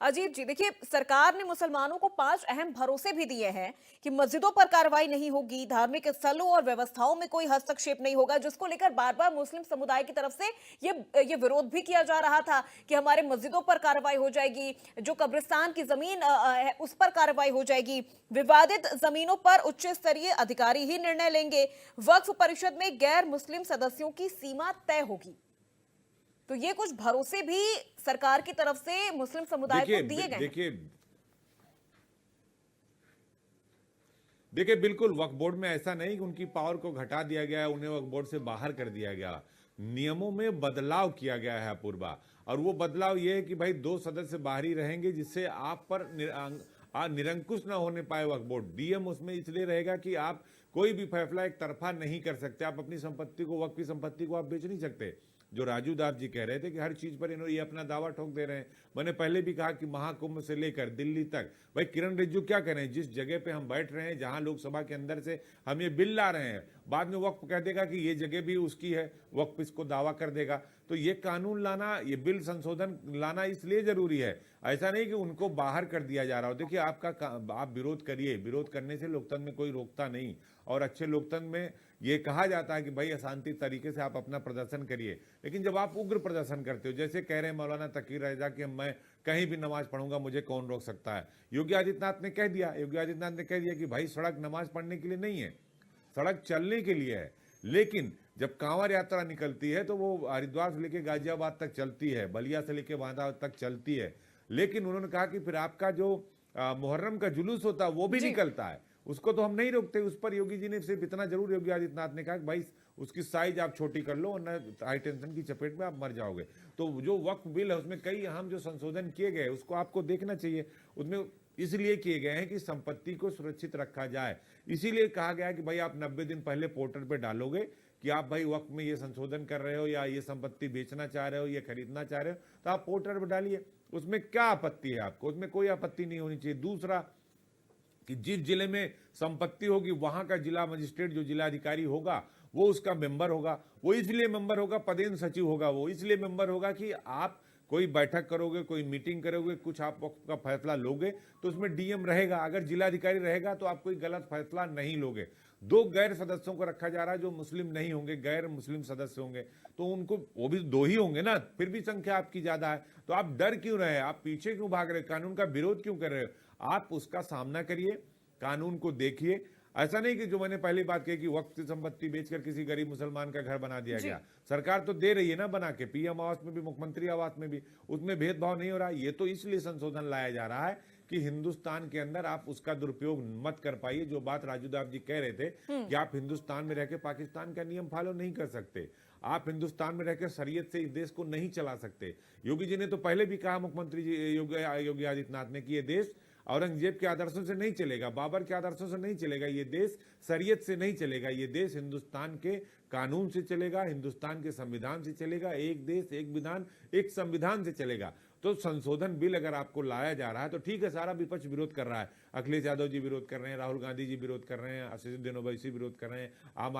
अजीत जी, देखिए सरकार ने मुसलमानों को 5 अहम भरोसे भी दिए हैं कि मस्जिदों पर कार्रवाई नहीं होगी, धार्मिक स्थलों और व्यवस्थाओं में कोई हस्तक्षेप नहीं होगा, जिसको लेकर बार-बार मुस्लिम समुदाय की तरफ से ये विरोध भी किया जा रहा था कि हमारे मस्जिदों पर कार्रवाई हो जाएगी, जो कब्रिस्तान की जमीन है उस पर कार्रवाई हो जाएगी, विवादित जमीनों पर उच्च स्तरीय अधिकारी ही निर्णय लेंगे, वक्फ परिषद में गैर मुस्लिम सदस्यों की सीमा तय होगी। तो ये कुछ भरोसे भी सरकार की तरफ से मुस्लिम समुदाय को देखिए दिए गए हैं। देखिए देखिए बिल्कुल वक्फ बोर्ड में ऐसा नहीं कि उनकी पावर को घटा दिया गया है, उन्हें वक्फ बोर्ड से बाहर कर दिया गया। नियमों में बदलाव किया गया है अपूर्वा, और वो बदलाव ये है कि भाई 2 सदस्य बाहर ही रहेंगे, जिससे आप पर निरंकुश ना होने पाए वक्फ बोर्ड। डीएम उसमें इसलिए रहेगा कि आप कोई भी फैसला एक तरफा नहीं कर सकते। आप अपनी संपत्ति को, वक्फ की संपत्ति को आप बेच नहीं सकते। जो राजू दास जी कह रहे थे कि हर चीज पर इन्होंने ये अपना दावा ठोक दे रहे हैं। मैंने पहले भी कहा कि महाकुंभ से लेकर दिल्ली तक, भाई किरण रिजिजू क्या कह रहे हैं, जिस जगह पे हम बैठ रहे हैं, जहां लोकसभा के अंदर से हम ये बिल ला रहे हैं, बाद में वक्फ कह देगा कि ये जगह भी उसकी है, वक्फ इसको दावा कर देगा। तो ये कानून लाना, ये बिल संशोधन लाना इसलिए जरूरी है, ऐसा नहीं कि उनको बाहर कर दिया जा रहा हो। देखिए आप विरोध करिए, विरोध करने से लोकतंत्र में कोई रोकता नहीं, और अच्छे लोकतंत्र में ये कहा जाता है कि भाई अशांति तरीके से आप अपना प्रदर्शन करिए। लेकिन जब आप उग्र प्रदर्शन करते हो, जैसे कह रहे हैं मौलाना तकीर रजा कि मैं कहीं भी नमाज पढ़ूंगा, मुझे कौन रोक सकता है। योगी आदित्यनाथ ने कह दिया कि भाई सड़क नमाज पढ़ने के लिए नहीं है, सड़क चलने के लिए है। लेकिन जब कांवड़ यात्रा निकलती है तो वो हरिद्वार से लेकर गाजियाबाद तक चलती है, बलिया से लेकर बांदा तक चलती है। लेकिन उन्होंने कहा कि फिर आपका जो मुहर्रम का जुलूस होता है वो भी निकलता है, उसको तो हम नहीं रोकते। उस पर योगी जी ने सिर्फ इतना जरूर, योगी आदित्यनाथ ने कहा कि भाई उसकी साइज आप छोटी कर लो, वरना हाई टेंशन की चपेट में आप मर जाओगे। तो जो वक्फ बिल है उसमें कई अहम जो संशोधन किए गए उसको आपको देखना चाहिए। उसमें इसलिए किए गए हैं कि संपत्ति को सुरक्षित रखा जाए। इसीलिए कहा गया कि भाई आप 90 दिन पहले पोर्टल पे डालोगे कि आप भाई वक्त में ये संशोधन कर रहे हो, या ये संपत्ति बेचना चाह रहे हो, ये खरीदना चाह रहे हो, तो आप पोर्टल पे डालिए। उसमें क्या आपत्ति है आपको? उसमें कोई आपत्ति नहीं होनी चाहिए। दूसरा कि जिस जिले में संपत्ति होगी वहां का जिला मजिस्ट्रेट, जो जिला अधिकारी होगा, वो उसका मेंबर होगा। वो इसलिए मेंबर होगा, पदेन सचिव होगा, वो इसलिए मेंबर होगा कि आप कोई बैठक करोगे, कोई मीटिंग करोगे, कुछ आप का फैसला लोगे, तो उसमें डीएम रहेगा। अगर जिलाधिकारी रहेगा तो आप कोई गलत फैसला नहीं लोगे। 2 गैर सदस्यों को रखा जा रहा है जो मुस्लिम नहीं होंगे, गैर मुस्लिम सदस्य होंगे, तो उनको, वो भी 2 ही होंगे ना, फिर भी संख्या आपकी ज्यादा है। तो आप डर क्यों रहे हैं? आप पीछे क्यों भाग रहे हैं? कानून का विरोध क्यों कर रहे हो? आप उसका सामना करिए, कानून को देखिए। ऐसा नहीं कि जो मैंने पहली बात कही कि वक्त की संपत्ति बेचकर किसी गरीब मुसलमान का घर बना दिया गया। सरकार तो दे रही है ना बना के, पीएम आवास में भी, मुख्यमंत्री आवास में भी, उसमें भेदभाव नहीं हो रहा। ये तो इसलिए संशोधन लाया जा रहा है कि हिंदुस्तान के अंदर आप उसका दुरुपयोग मत कर पाइए। जो बात राजू दास जी कह रहे थे कि आप हिंदुस्तान में रहकर पाकिस्तान का नियम फॉलो नहीं कर सकते, आप हिंदुस्तान में रहकर शरीयत से इस देश को नहीं चला सकते। योगी जी ने तो पहले भी कहा, मुख्यमंत्री जी योगी आदित्यनाथ ने, कि ये देश औरंगजेब के आदर्शों से नहीं चलेगा, बाबर के आदर्शों से नहीं चलेगा, ये देश शरीयत से नहीं चलेगा, ये देश हिंदुस्तान के कानून से चलेगा, हिंदुस्तान के संविधान से चलेगा, एक देश एक विधान एक संविधान से चलेगा। तो संशोधन बिल अगर आपको लाया जा रहा है तो ठीक है, सारा विपक्ष विरोध कर रहा है, अखिलेश यादव जी विरोध कर रहे हैं, राहुल गांधी जी विरोध कर रहे हैं, असदुद्दीन ओवैसी विरोध कर रहे हैं, आम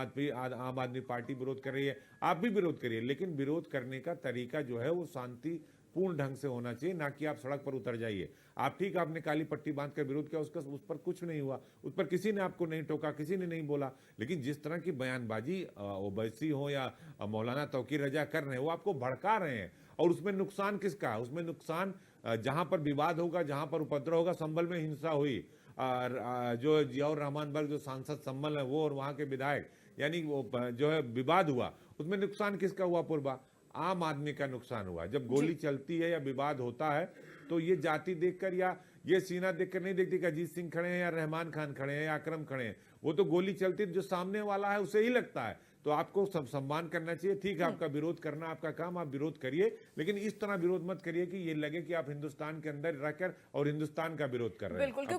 आदमी पार्टी विरोध कर रही है, आप भी विरोध करिए। लेकिन विरोध करने का तरीका जो है वो शांति पूर्ण ढंग से होना चाहिए, ना कि आप सड़क पर उतर जाइए। आप ठीक, आपने काली पट्टी बांध कर विरोध किया, उसका उस पर कुछ नहीं हुआ, उस पर किसी ने आपको नहीं टोका, किसी ने नहीं बोला। लेकिन जिस तरह की बयानबाजी ओवैसी हो या मौलाना तौकीर रजा कर रहे हैं, वो आपको भड़का रहे हैं। और उसमें नुकसान किसका है? उसमें नुकसान, जहां पर विवाद होगा, जहां पर उपद्रव होगा, संभल में हिंसा हुई, जो जियाउर रहमान बर्ग जो सांसद संभल है वो और वहां के विधायक, यानी वो जो है विवाद हुआ, उसमें नुकसान किसका हुआ? पूर्वा आम आदमी का नुकसान हुआ। जब गोली चलती है या विवाद होता है तो ये जाति देखकर या ये सीना देखकर नहीं देखती कि अजीत सिंह खड़े हैं या रहमान खान खड़े हैं या अकरम खड़े हैं। वो तो गोली चलती जो सामने वाला है उसे ही लगता है। तो आपको सब सम्मान करना चाहिए। ठीक है, आपका विरोध करना आपका काम, आप विरोध करिए, लेकिन इस तरह विरोध मत करिए कि ये लगे कि आप हिंदुस्तान के अंदर रहकर और हिंदुस्तान का विरोध कर रहे हैं। बिल्कुल।